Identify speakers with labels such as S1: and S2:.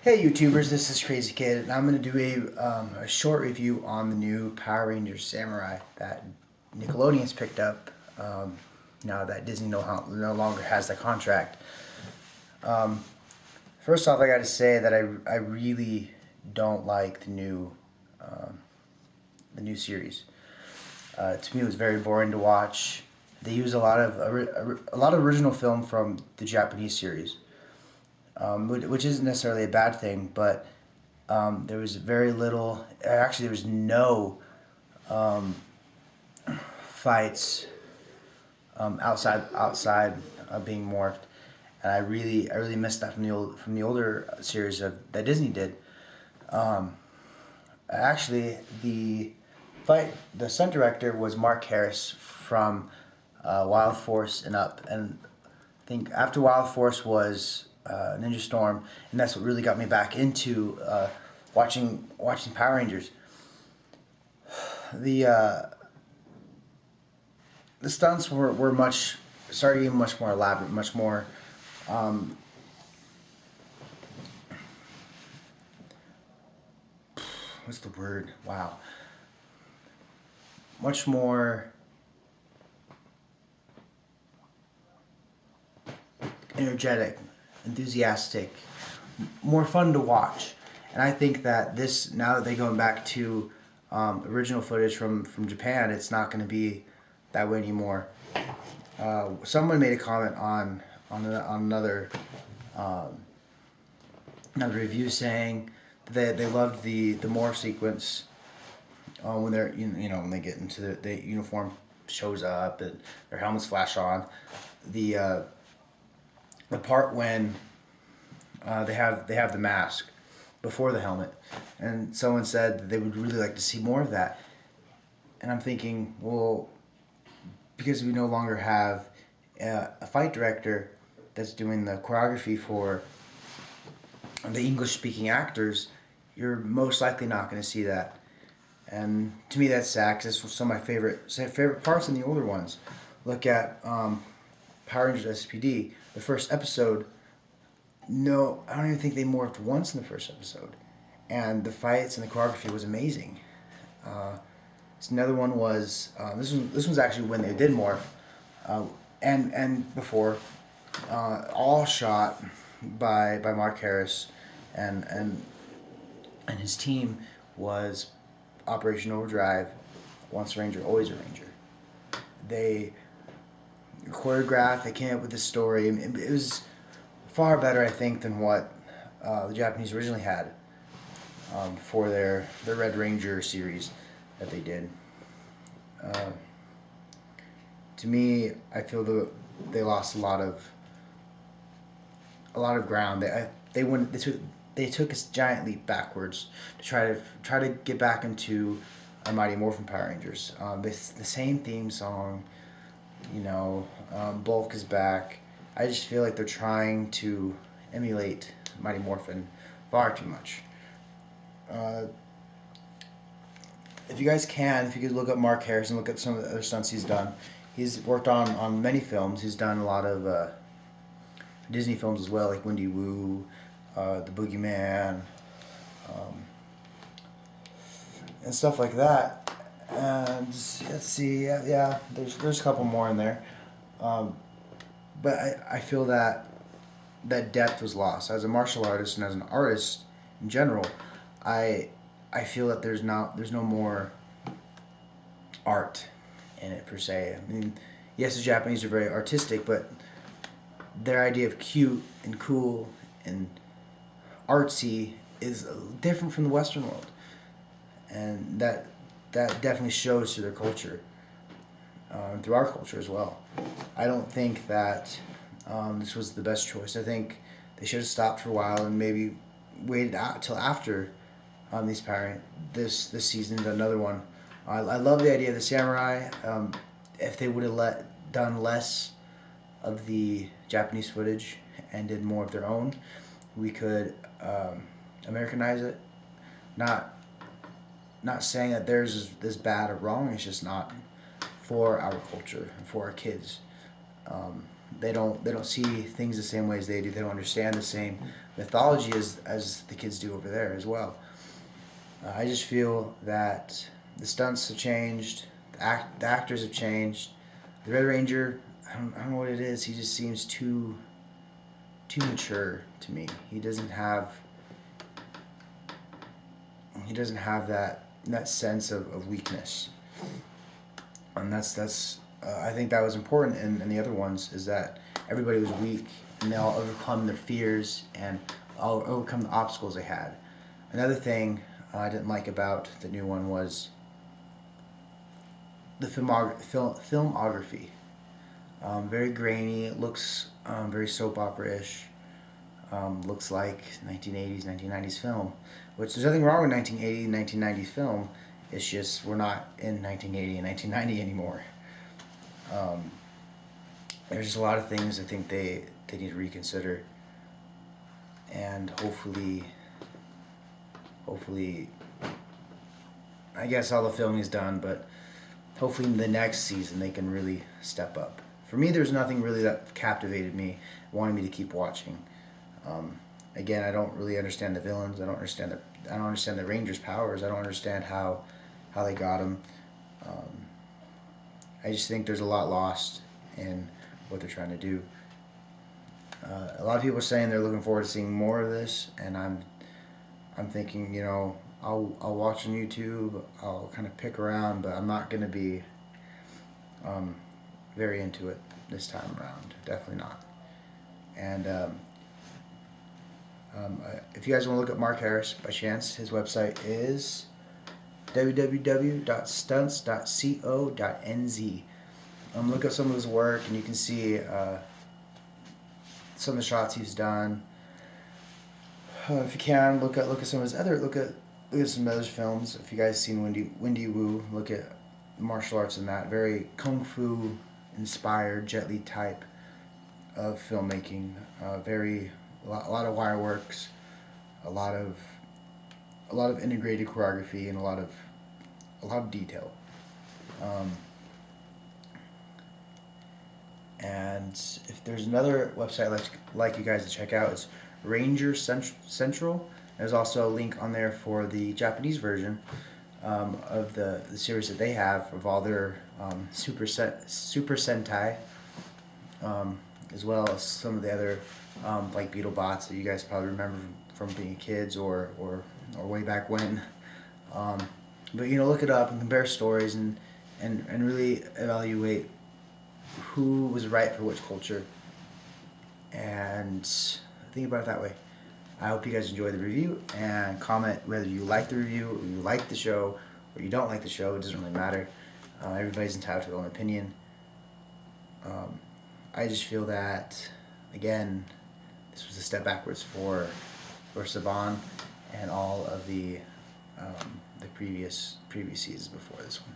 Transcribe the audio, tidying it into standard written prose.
S1: Hey YouTubers, this is Crazy Kid, and I'm going to do a short review on the new Power Rangers Samurai that Nickelodeon's picked up now that Disney no longer has the contract. First off, I got to say that I really don't like the new series. To me, it was very boring to watch. They use a lot of original film from the Japanese series, which isn't necessarily a bad thing, but there was very little. Actually, there was no fights outside of being morphed, and I really missed that from the older series that Disney did. Actually, the stunt director was Mark Harris from Wild Force and Up, and I think after Wild Force was Ninja Storm, and that's what really got me back into watching Power Rangers. The uh, the stunts were much started getting much more elaborate, much more um, what's the word? Wow, much more energetic, enthusiastic, more fun to watch. And I think that this now that they're going back to original footage from Japan, it's not going to be that way anymore. Someone made a comment on another review saying that they loved the morph sequence when they're when they get into the uniform shows up and their helmets flash on. The uh, the part when they have the mask before the helmet, and someone said that they would really like to see more of that. And I'm thinking, well, because we no longer have a fight director that's doing the choreography for the English speaking actors, you're most likely not going to see that. And to me, that's sad because it's some of my favorite parts in the older ones. Look at Power Rangers SPD, the first episode. No, I don't even think they morphed once in the first episode, and the fights and the choreography was amazing. Uh, Another one was this was actually when they did morph, uh, and before, all shot by Mark Harris, and and and his team was Operation Overdrive, once a Ranger, always a Ranger. They choreographed. They came up with this story. It was far better, I think, than what the Japanese originally had for their Red Ranger series that they did. Uh, to me, I feel they lost a lot of ground. They went they took a giant leap backwards to try to get back into our Mighty Morphin Power Rangers. The same theme song, Bulk is back. I just feel like they're trying to emulate Mighty Morphin far too much. Uh, if you guys can, if you could look up Mark Harris and look at some of the other stunts he's done, he's worked on many films. He's done a lot of Disney films as well, like Wendy Wu, The Boogeyman, um, and stuff like that. And let's see, yeah, there's a couple more in there. Um, but I feel that depth was lost as a martial artist and as an artist in general. I I feel that there's no more art in it per se. I mean, yes, the Japanese are very artistic, but their idea of cute and cool and artsy is different from the Western world, and that definitely shows through their culture, and through our culture as well. I don't think that this was the best choice. I think they should have stopped for a while and maybe waited out till after these power this season done another one. I love the idea of the samurai. If they would have done less of the Japanese footage and did more of their own, we could Americanize it. Not not saying that theirs is this bad or wrong. It's just not for our culture, for our kids. they don't see things the same way as they do. They don't understand the same mythology as the kids do over there as well. I just feel that the stunts have changed, the actors have changed. The Red Ranger, I don't know what it is. He just seems too mature to me. He doesn't have that sense of weakness, and that's I think that was important in the other ones, is that everybody was weak and they all overcome their fears and all overcome the obstacles they had. Another thing I didn't like about the new one was the filmography. Very grainy. It looks very soap opera-ish. Looks like 1980s, 1990s film, which there's nothing wrong with 1980 and 1990s film. It's just we're not in 1980 and 1990 anymore. There's just a lot of things I think they need to reconsider, and hopefully, I guess all the filming is done, but hopefully in the next season they can really step up. For me, there's nothing really that captivated me, wanted me to keep watching. Again, I don't really understand the villains. I don't understand the Rangers' powers. I don't understand how they got them. I just think there's a lot lost in what they're trying to do. A lot of people are saying they're looking forward to seeing more of this, and I'm thinking, I'll watch on YouTube. I'll kind of pick around, but I'm not going to be very into it this time around. Definitely not. And if you guys want to look up Mark Harris by chance, his website is www.stunts.co.nz. Look up some of his work, and you can see some of the shots he's done. If you can, look at some of his other look at some other films. If you guys seen Wendy Wu, look at martial arts in that. Very kung fu inspired, Jet Li type of filmmaking. A lot of wire works, a lot of integrated choreography, and a lot of detail. And if there's another website I'd like you guys to check out, it's Ranger Central. There's also a link on there for the Japanese version of the series that they have of all their Super Sentai, as well as some of the other like BeetleBots that you guys probably remember from being kids or way back when. But look it up and compare stories and really evaluate who was right for which culture, and think about it that way. I hope you guys enjoy the review, and comment whether you like the review, or you like the show, or you don't like the show. It doesn't really matter. Everybody's entitled to their own opinion. I just feel that, again, this was a step backwards for Saban and all of the previous seasons before this one.